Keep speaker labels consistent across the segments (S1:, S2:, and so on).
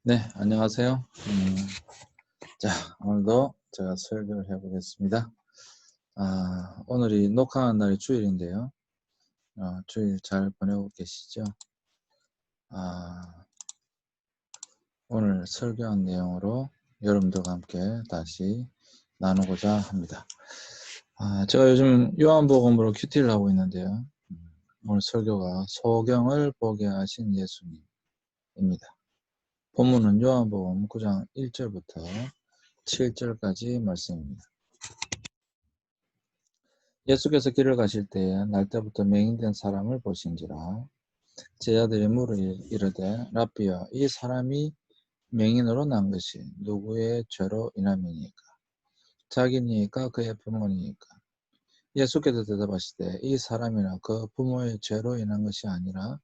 S1: 네, 안녕하세요. 자, 오늘도 제가 설교를 해보겠습니다. 오늘이 녹화하는 날이 주일인데요. 주일 잘 보내고 계시죠? 오늘 설교한 내용으로 여러분들과 함께 다시 나누고자 합니다. 제가 요즘 요한복음으로 큐티를 하고 있는데요. 오늘 설교가 소경을 보게 하신 예수님입니다. 본문은 요한복음 9장 1절부터 7절까지 말씀입니다. 예수께서 길을 가실 때에 날때부터 맹인된 사람을 보신지라. 제자들이 물어 이르되 랍비여, 이 사람이 맹인으로 난 것이 누구의 죄로 인함이니까? 자기니까 그의 부모니까? 예수께서 대답하시되 이 사람이나 그 부모의 죄로 인한 것이 아니라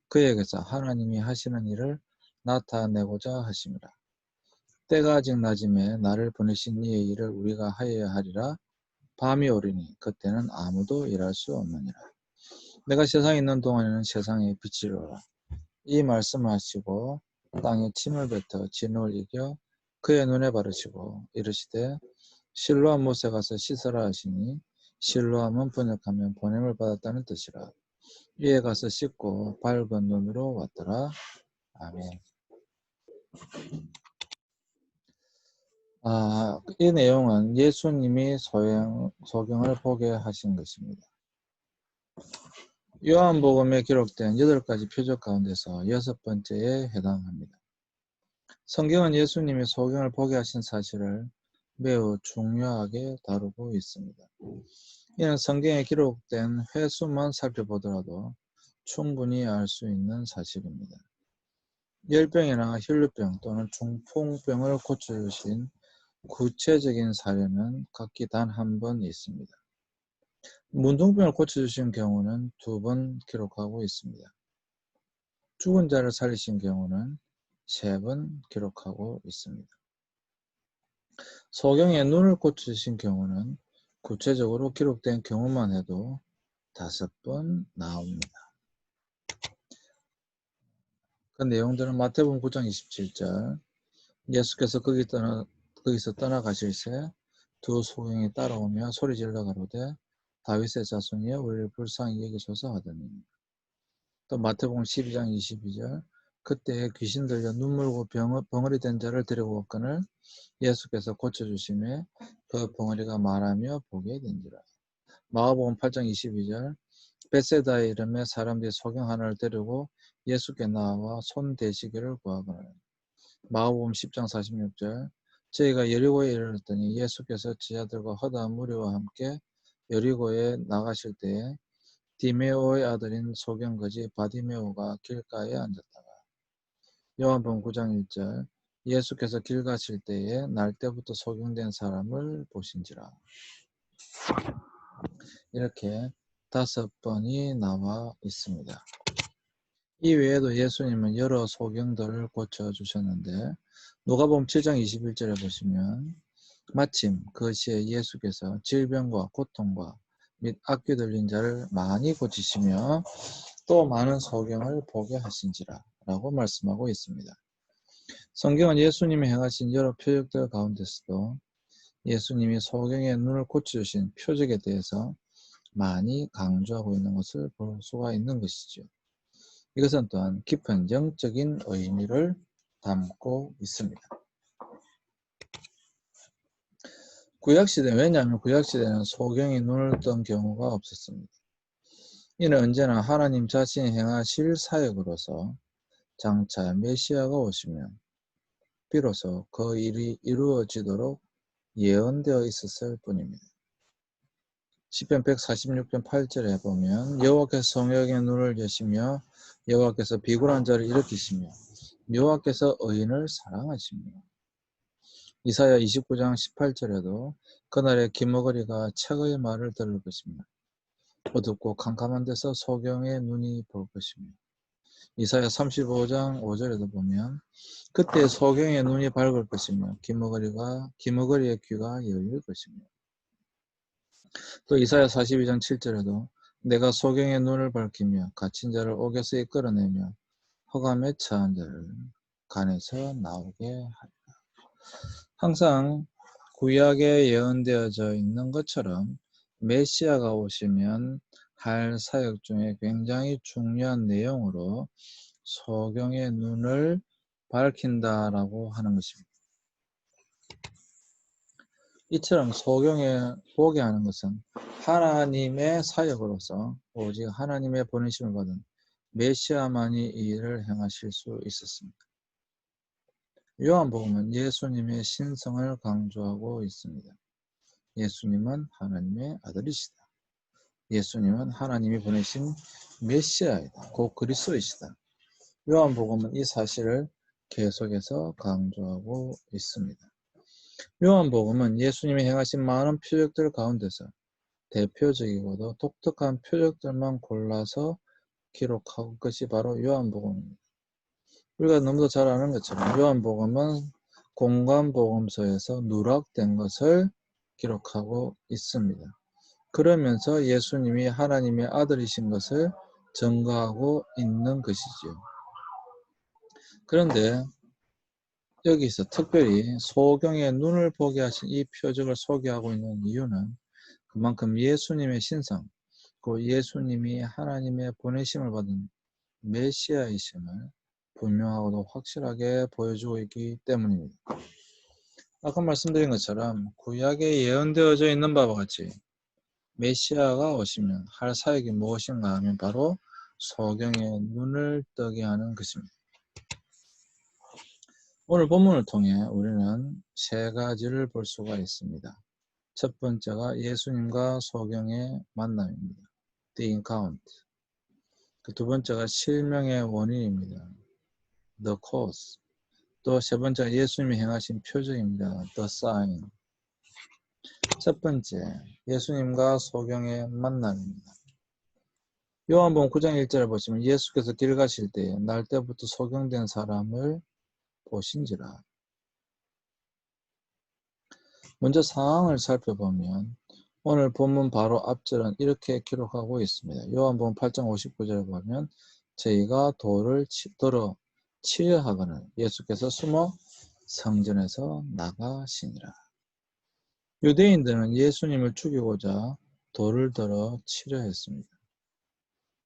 S1: 그에게서 하나님이 하시는 일을 나타내고자 하심이라. 때가 아직 낮음에 나를 보내신 이의 일을 우리가 하여야 하리라. 밤이 오리니 그때는 아무도 일할 수 없느니라. 내가 세상에 있는 동안에는 세상의 빛이로라. 이 말씀을 하시고 땅에 침을 뱉어 진을 이겨 그의 눈에 바르시고 이르시되 실로암 못에 가서 씻으라 하시니 실로암은 번역하면 보냄을 받았다는 뜻이라. 이에 가서 씻고 밝은 눈으로 왔더라. 아멘. 이 내용은 예수님이 소경을 보게 하신 것입니다. 요한복음에 기록된 8가지 표적 가운데서 6번째에 해당합니다. 성경은 예수님이 소경을 보게 하신 사실을 매우 중요하게 다루고 있습니다. 이는 성경에 기록된 횟수만 살펴보더라도 충분히 알 수 있는 사실입니다. 열병이나 혈루병 또는 중풍병을 고쳐주신 구체적인 사례는 각기 단 한 번 있습니다. 문둥병을 고쳐주신 경우는 2번 기록하고 있습니다. 죽은 자를 살리신 경우는 3번 기록하고 있습니다. 소경의 눈을 고쳐주신 경우는 구체적으로 기록된 경우만 해도 5번 나옵니다. 그 내용들은 마태복음 9장 27절, 예수께서 거기서 떠나가실새 두 소경이 따라오며 소리질러 가로되 다윗의 자손이여 우리를 불쌍히 여기소서 하더니, 또 마태복음 12장 22절, 그때 귀신 들려 눈물고 벙어리 된 자를 데리고 왔거늘 예수께서 고쳐주심에 그 벙어리가 말하며 보게 된지라. 마가복음 8장 22절, 벳세다의 이름에 사람들이 소경 하나를 데리고 예수께 나와 손 대시기를 구하거늘. 마가복음 10장 46절, 저희가 여리고에 이르렀더니 예수께서 제자들과 허다한 무리와 함께 여리고에 나가실 때에 디메오의 아들인 소경거지 바디메오가 길가에 앉았다가. 요한복음 9장 1절, 예수께서 길 가실 때에 날 때부터 소경된 사람을 보신지라. 이렇게 5번이 나와 있습니다. 이 외에도 예수님은 여러 소경들을 고쳐주셨는데, 누가복음 7장 21절에 보시면 마침 그 시에 예수께서 질병과 고통과 및 악귀 들린 자를 많이 고치시며 또 많은 소경을 보게 하신지라 라고 말씀하고 있습니다. 성경은 예수님이 행하신 여러 표적들 가운데서도 예수님이 소경의 눈을 고쳐주신 표적에 대해서 많이 강조하고 있는 것을 볼 수가 있는 것이죠. 이것은 또한 깊은 영적인 의미를 담고 있습니다. 왜냐하면 구약시대는 소경이 눈을 뜬 경우가 없었습니다. 이는 언제나 하나님 자신이 행하실 사역으로서 장차 메시아가 오시면 비로소 그 일이 이루어지도록 예언되어 있었을 뿐입니다. 시편 146편 8절에 보면 여호와께서 성역의 눈을 여시며 여호와께서 비굴한 자를 일으키시며 여호와께서 의인을 사랑하시며, 이사야 29장 18절에도 그날에 기머거리가 책의 말을 들을 것이며 어둡고 캄캄한 데서 소경의 눈이 볼 것이며, 이사야 35장 5절에도 보면 그때 소경의 눈이 밝을 것이며 기머거리의 귀가 열릴 것이며, 또 이사야 42장 7절에도 내가 소경의 눈을 밝히며 갇힌 자를 옥에서 이끌어내며 허감에 처한 자를 간에서 나오게 하리라. 항상 구약에 예언되어져 있는 것처럼 메시아가 오시면 할 사역 중에 굉장히 중요한 내용으로 소경의 눈을 밝힌다라고 하는 것입니다. 이처럼 소경에 보게 하는 것은 하나님의 사역으로서 오직 하나님의 보내심을 받은 메시아만이 이 일을 행하실 수 있었습니다. 요한복음은 예수님의 신성을 강조하고 있습니다. 예수님은 하나님의 아들이시다. 예수님은 하나님이 보내신 메시아이다. 곧 그리스도이시다. 요한복음은 이 사실을 계속해서 강조하고 있습니다. 요한복음은 예수님이 행하신 많은 표적들 가운데서 대표적이고도 독특한 표적들만 골라서 기록한 것이 바로 요한복음입니다. 우리가 너무도 잘 아는 것처럼 요한복음은 공관복음서에서 누락된 것을 기록하고 있습니다. 그러면서 예수님이 하나님의 아들이신 것을 증거하고 있는 것이지요. 그런데 여기서 특별히 소경의 눈을 보게 하신 이 표적을 소개하고 있는 이유는 그만큼 예수님의 신성, 그 예수님이 하나님의 보내심을 받은 메시아이심을 분명하고도 확실하게 보여주고 있기 때문입니다. 아까 말씀드린 것처럼 구약에 예언되어져 있는 바와 같이 메시아가 오시면 할 사역이 무엇인가 하면 바로 소경의 눈을 뜨게 하는 것입니다. 오늘 본문을 통해 우리는 세 가지를 볼 수가 있습니다. 첫 번째가 예수님과 소경의 만남입니다. The encounter. 그 두 번째가 실명의 원인입니다. The cause. 또 세 번째가 예수님이 행하신 표적입니다. The sign. 첫 번째, 예수님과 소경의 만남입니다. 요한복음 9장 1절을 보시면 예수께서 길 가실 때에 날 때부터 소경된 사람을 보신지라. 먼저 상황을 살펴보면 오늘 본문 바로 앞절은 이렇게 기록하고 있습니다. 요한복음 8장 59절을 보면 저희가 돌을 들어 치려 하거늘 예수께서 숨어 성전에서 나가시니라. 유대인들은 예수님을 죽이고자 돌을 들어 치려 했습니다.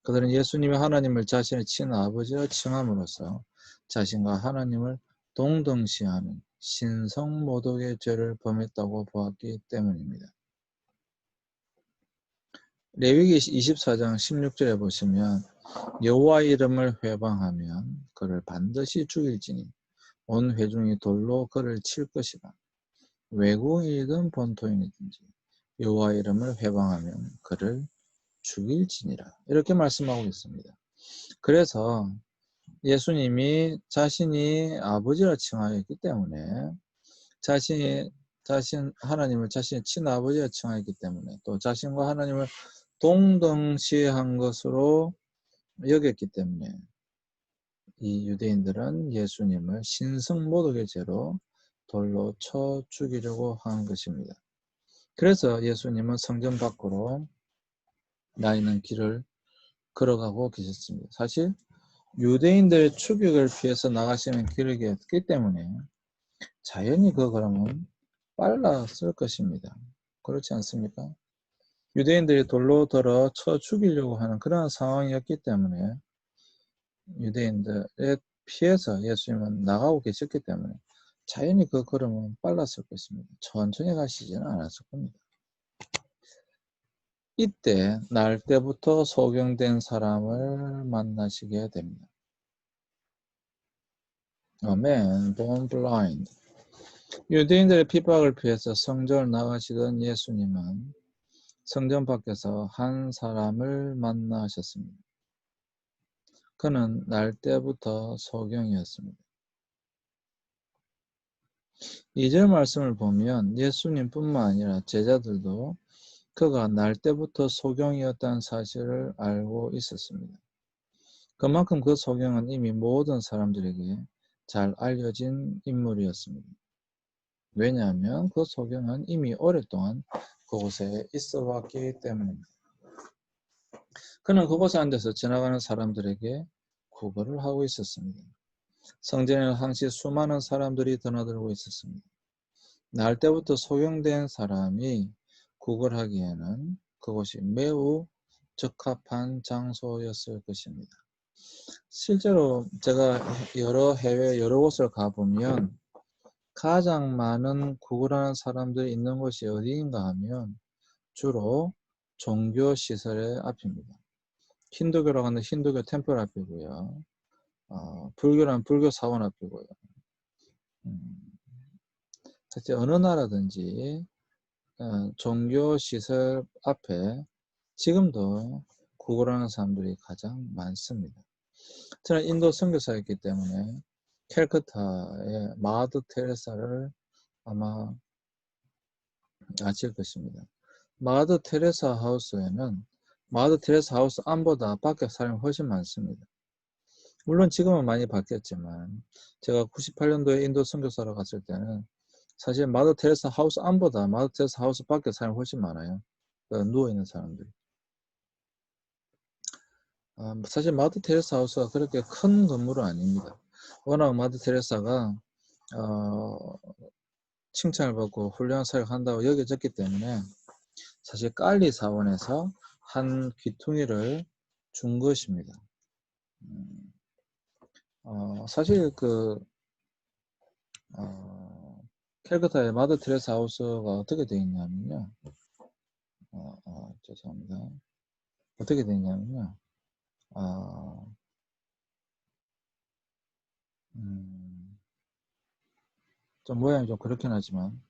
S1: 그들은 예수님이 하나님을 자신의 친아버지라 칭함으로써 자신과 하나님을 동등시하는 신성모독의 죄를 범했다고 보았기 때문입니다. 레위기 24장 16절에 보시면 여호와 이름을 회방하면 그를 반드시 죽일지니 온 회중이 돌로 그를 칠 것이다. 외국인이든 본토인이든지 여호와 이름을 회방하면 그를 죽일지니라. 이렇게 말씀하고 있습니다. 그래서 예수님이 자신이 아버지라 칭하였기 때문에 하나님을 자신의 친아버지라 칭하였기 때문에 또 자신과 하나님을 동등시한 것으로 여겼기 때문에 이 유대인들은 예수님을 신성모독의 죄로 돌로 쳐 죽이려고 한 것입니다. 그래서 예수님은 성전 밖으로 나 있는 길을 걸어가고 계셨습니다. 사실 유대인들의 추격을 피해서 나가시는 길이었기 때문에 자연히 그 걸음은 빨랐을 것입니다. 그렇지 않습니까? 유대인들이 돌로 들어 쳐 죽이려고 하는 그런 상황이었기 때문에 유대인들에 피해서 예수님은 나가고 계셨기 때문에 자연히 그 걸음은 빨랐을 것입니다. 천천히 가시지는 않았을 겁니다. 이때 날 때부터 소경된 사람을 만나시게 됩니다. A man born blind. 유대인들의 핍박을 피해서 성전을 나가시던 예수님은 성전 밖에서 한 사람을 만나셨습니다. 그는 날 때부터 소경이었습니다. 2절 말씀을 보면 예수님뿐만 아니라 제자들도 그가 날 때부터 소경이었다는 사실을 알고 있었습니다. 그만큼 그 소경은 이미 모든 사람들에게 잘 알려진 인물이었습니다. 왜냐하면 그 소경은 이미 오랫동안 그곳에 있어 왔기 때문입니다. 그는 그곳에 앉아서 지나가는 사람들에게 구걸을 하고 있었습니다. 성전에는 항시 수많은 사람들이 드나들고 있었습니다. 날 때부터 소경된 사람이 구걸하기에는 그곳이 매우 적합한 장소였을 것입니다. 실제로 제가 해외 여러 곳을 가보면 가장 많은 구걸하는 사람들이 있는 곳이 어디인가 하면 주로 종교 시설의 앞입니다. 힌두교라고 하는 힌두교 템플 앞이고요. 불교라는 불교 사원 앞이고요. 사실 어느 나라든지 종교 시설 앞에 지금도 구걸하는 사람들이 가장 많습니다. 저는 인도 선교사였기 때문에 캘커타의 마더 테레사를 아마 아실 것입니다. 마더 테레사 하우스에는 마더 테레사 하우스 안보다 밖에 사람이 훨씬 많습니다. 물론 지금은 많이 바뀌었지만 제가 98년도에 인도 선교사로 갔을 때는 사실 마더 테레사 하우스 안보다 마더 테레사 하우스 밖에 사람이 훨씬 많아요. 누워있는 사람들이. 사실 마더 테레사 하우스가 그렇게 큰 건물은 아닙니다. 워낙 마더 테레사가 칭찬을 받고 훌륭한 사역을 한다고 여겨졌기 때문에 사실 깔리 사원에서 한 귀퉁이를 준 것입니다. 사실 캘커타의 마더 테레사 하우스가 어떻게 되어 있냐면요. 죄송합니다. 어떻게 되어 있냐면요. 좀 모양이 좀 그렇긴 하지만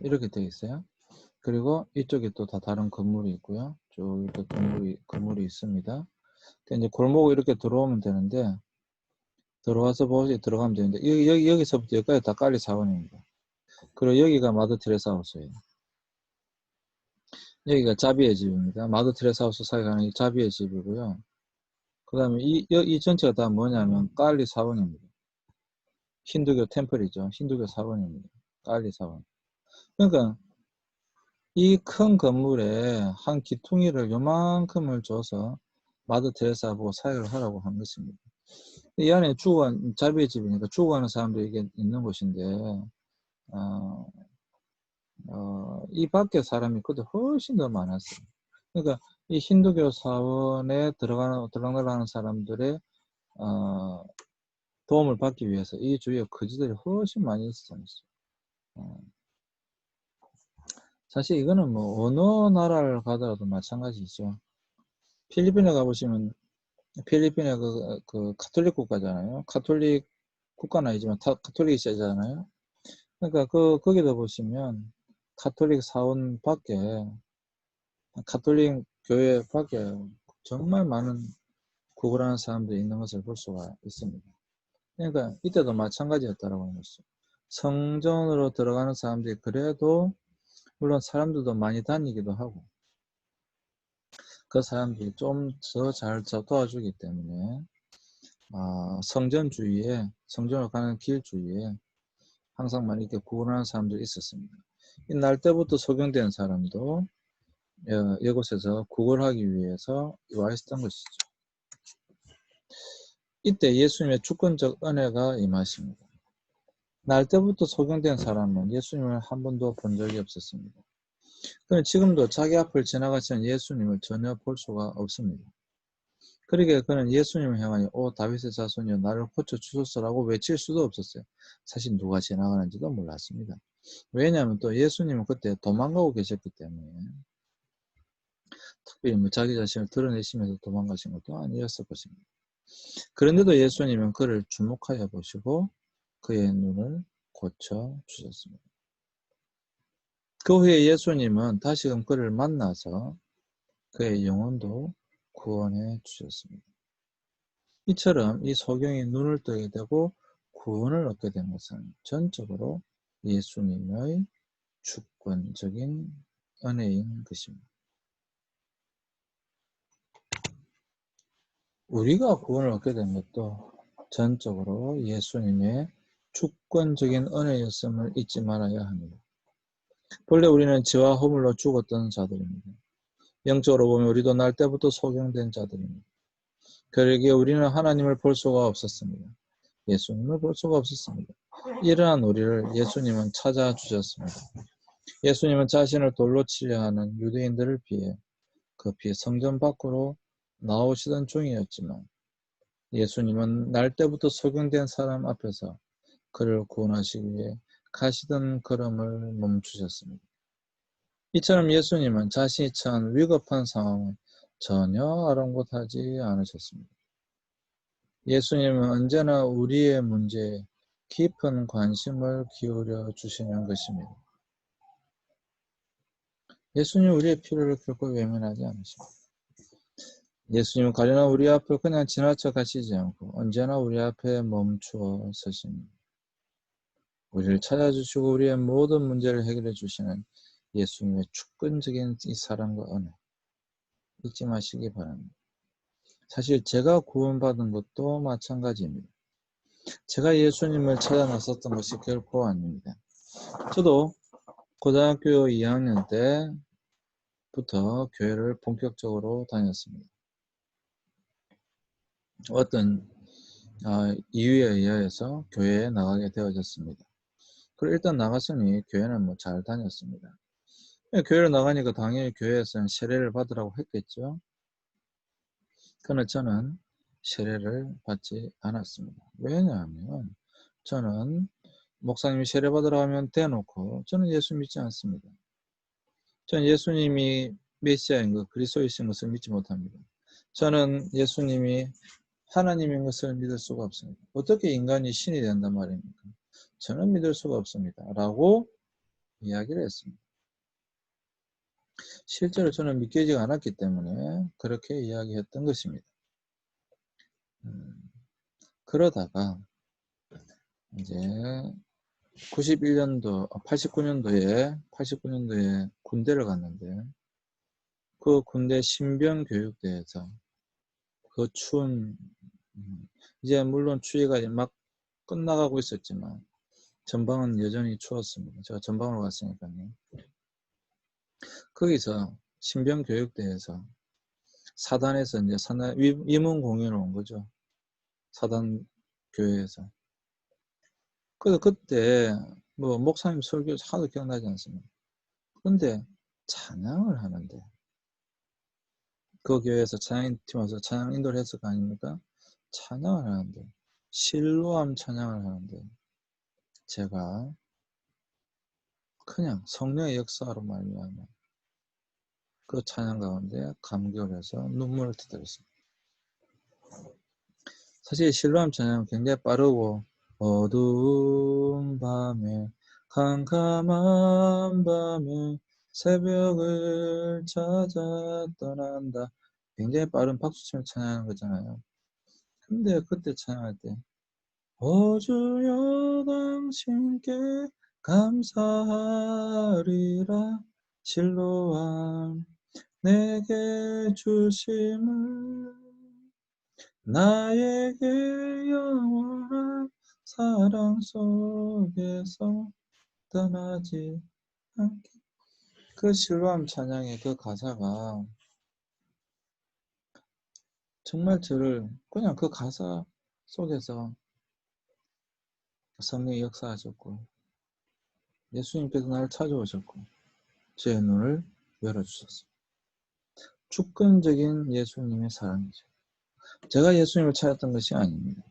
S1: 이렇게 되어 있어요. 그리고 이쪽에 또 다 다른 건물이 있고요. 쭉 이렇게 건물이 있습니다. 이제 골목 이렇게 들어오면 되는데 들어와서 보시 들어가면 되는데 여기서부터 여기까지 다 깔리 사원입니다. 그리고 여기가 마더 테레사 하우스예요. 여기가 자비의 집입니다. 마더 테레사 하우스 사이가 하는 자비의 집이고요. 그 다음에 이 전체가 다 뭐냐면 깔리 사원입니다. 힌두교 템플이죠. 힌두교 사원입니다. 깔리 사원. 그러니까 이 큰 건물에 한 기퉁이를 요만큼을 줘서 마더 테레사하고 사역을 하라고 한 것입니다. 이 안에 자비의 집이니까 죽어가는 사람들이 이게 있는 곳인데, 이 밖에 사람이 그때 훨씬 더 많았어요. 그러니까 이 힌두교 사원에 들어가는 사람들의, 도움을 받기 위해서 이 주위에 거지들이 훨씬 많이 있었어요. 사실 이거는 뭐 어느 나라를 가더라도 마찬가지죠. 필리핀에 가보시면 필리핀에 그 가톨릭 국가잖아요. 가톨릭 국가는 아니지만 가톨릭이 세잖아요. 그러니까 거기도 보시면 가톨릭 사원 밖에 가톨릭 교회 밖에 정말 많은 구걸하는 사람들이 있는 것을 볼 수가 있습니다. 그러니까 이때도 마찬가지였다라고 하는 것이죠. 성전으로 들어가는 사람들이 그래도 물론 사람들도 많이 다니기도 하고 그 사람들이 좀 더 잘 도와주기 때문에 성전 주위에 성전으로 가는 길 주위에 항상 많이 이렇게 구걸하는 사람들이 있었습니다. 이 날 때부터 소경된 사람도 이곳에서 구걸하기 위해서 와 있었던 것이죠. 이때 예수님의 주권적 은혜가 임하십니다. 날 때부터 소경된 사람은 예수님을 한 번도 본 적이 없었습니다. 그럼 지금도 자기 앞을 지나가시는 예수님을 전혀 볼 수가 없습니다. 그러게 그는 예수님을 향하여 오 다윗의 자손이여 나를 고쳐주소서라고 외칠 수도 없었어요. 사실 누가 지나가는지도 몰랐습니다. 왜냐하면 또 예수님은 그때 도망가고 계셨기 때문에 특별히 뭐 자기 자신을 드러내시면서 도망가신 것도 아니었을 것입니다. 그런데도 예수님은 그를 주목하여 보시고 그의 눈을 고쳐주셨습니다. 그 후에 예수님은 다시금 그를 만나서 그의 영혼도 구원해 주셨습니다. 이처럼 이 소경이 눈을 뜨게 되고 구원을 얻게 된 것은 전적으로 예수님의 주권적인 은혜인 것입니다. 우리가 구원을 얻게 된 것도 전적으로 예수님의 주권적인 은혜였음을 잊지 말아야 합니다. 본래 우리는 죄와 허물로 죽었던 자들입니다. 영적으로 보면 우리도 날 때부터 소경된 자들입니다. 그러기에 우리는 하나님을 볼 수가 없었습니다. 예수님을 볼 수가 없었습니다. 이러한 우리를 예수님은 찾아주셨습니다. 예수님은 자신을 돌로 치려 하는 유대인들을 피해 급히 성전 밖으로 나오시던 중이었지만 예수님은 날 때부터 소경된 사람 앞에서 그를 구원하시기 위해 가시던 걸음을 멈추셨습니다. 이처럼 예수님은 자신이 처한 위급한 상황을 전혀 아랑곳하지 않으셨습니다. 예수님은 언제나 우리의 문제에 깊은 관심을 기울여 주시는 것입니다. 예수님 우리의 필요를 결코 외면하지 않으십니다. 예수님은 가련한 우리 앞을 그냥 지나쳐 가시지 않고 언제나 우리 앞에 멈추어 서십니다. 우리를 찾아주시고 우리의 모든 문제를 해결해 주시는 예수님의 주권적인 이 사랑과 은혜 잊지 마시기 바랍니다. 사실 제가 구원받은 것도 마찬가지입니다. 제가 예수님을 찾아 나섰던 것이 결코 아닙니다. 저도 고등학교 2학년 때부터 교회를 본격적으로 다녔습니다. 어떤 이유에 의해서 교회에 나가게 되어졌습니다. 그리고 일단 나갔으니 교회는 잘 다녔습니다. 교회를 나가니까 당연히 교회에서는 세례를 받으라고 했겠죠. 그러나 저는 세례를 받지 않았습니다. 왜냐하면 저는 목사님이 세례 받으라고 하면 대놓고 저는 예수 믿지 않습니다. 저는 예수님이 메시아인 것, 그리스도이신 것을 믿지 못합니다. 저는 예수님이 하나님인 것을 믿을 수가 없습니다. 어떻게 인간이 신이 된단 말입니까? 저는 믿을 수가 없습니다. 라고 이야기를 했습니다. 실제로 저는 믿기지가 않았기 때문에 그렇게 이야기했던 것입니다. 그러다가 이제 89년도에 군대를 갔는데 그 군대 신병교육대에서 그 추운 이제 물론 추위가 막 끝나가고 있었지만 전방은 여전히 추웠습니다. 제가 전방으로 갔으니까요. 거기서 신병교육대에서 사단에서 이제 위문 공연을 온 거죠. 사단 교회에서. 그래서 그때 목사님 설교 하도 기억나지 않습니다. 그런데 찬양을 하는데 그 교회에서 찬양팀 와서 찬양 인도를 했을 거 아닙니까? 찬양을 하는데 실로암 찬양을 하는데 제가 그냥 성령의 역사로 말미암아 그 찬양 가운데 감격을 해서 눈물을 터뜨렸습니다. 사실 실로암 찬양은 굉장히 빠르고 어두운 밤에 캄캄한 밤에 새벽을 찾아 떠난다. 굉장히 빠른 박수치며 찬양하는 거잖아요. 근데 그때 찬양할 때 주여 당신께 감사하리라 실로암 내게 주심을 나에게 영원한 사랑 속에서 떠나지 않게. 그 실로암 찬양의 그 가사가 정말 저를 그냥 그 가사 속에서 성령이 역사하셨고 예수님께서 나를 찾아오셨고 제 눈을 열어주셨습니다. 주권적인 예수님의 사랑이죠. 제가 예수님을 찾았던 것이 아닙니다.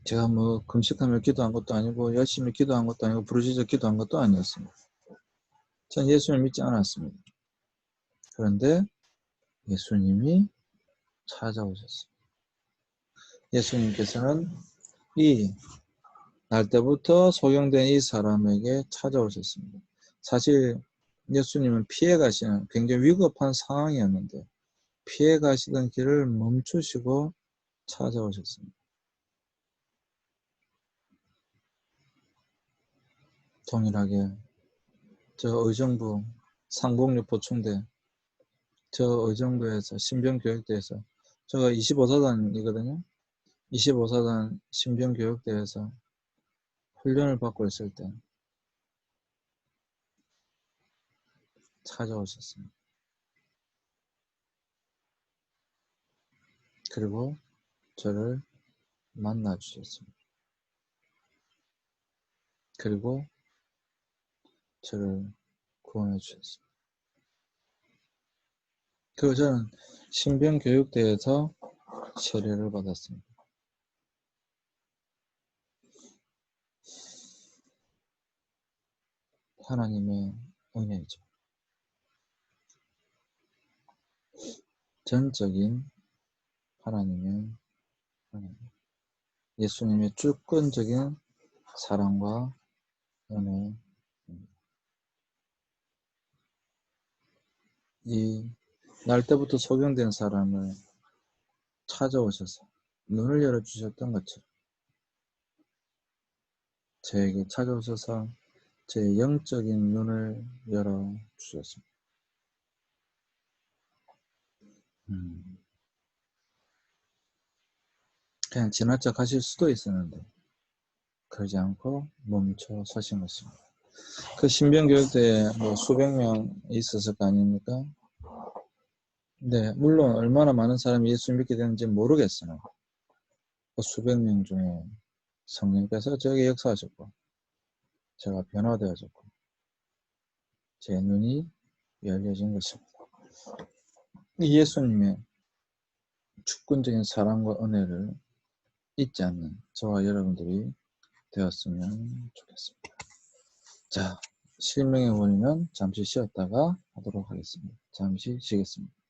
S1: 제가 금식하며 기도한 것도 아니고 열심히 기도한 것도 아니고 부르짖어 기도한 것도 아니었습니다. 전 예수님을 믿지 않았습니다. 그런데 예수님이 찾아오셨습니다. 예수님께서는 이 날 때부터 소경된 이 사람에게 찾아오셨습니다. 사실 예수님은 피해 가시는 굉장히 위급한 상황이었는데 피해 가시던 길을 멈추시고 찾아오셨습니다. 동일하게 저 의정부 상봉리 보충대 저 의정부에서 신병교육대에서 제가 25사단이거든요. 25사단 신병교육대에서 훈련을 받고 있을 때 찾아오셨습니다. 그리고 저를 만나 주셨습니다. 그리고 저를 구원해 주셨습니다. 그리고 저는 신병교육대에서 세례를 받았습니다. 하나님의 은혜이죠. 전적인 하나님의 은혜. 예수님의 주권적인 사랑과 은혜. 이 날 때부터 소경된 사람을 찾아오셔서 눈을 열어주셨던 것처럼 저에게 찾아오셔서 제 영적인 눈을 열어주셨습니다. 그냥 지나쳐 가실 수도 있었는데 그러지 않고 멈춰 서신 것입니다. 그 신병교육 때에 뭐 수백 명 있었을 거 아닙니까? 네, 물론 얼마나 많은 사람이 예수 믿게 되는지 모르겠으나 그 수백 명 중에 성령께서 저에게 역사하셨고 제가 변화되어졌고 제 눈이 열려진 것입니다. 이 예수님의 주권적인 사랑과 은혜를 잊지 않는 저와 여러분들이 되었으면 좋겠습니다. 자, 실명의 원인은 잠시 쉬었다가 하도록 하겠습니다. 잠시 쉬겠습니다.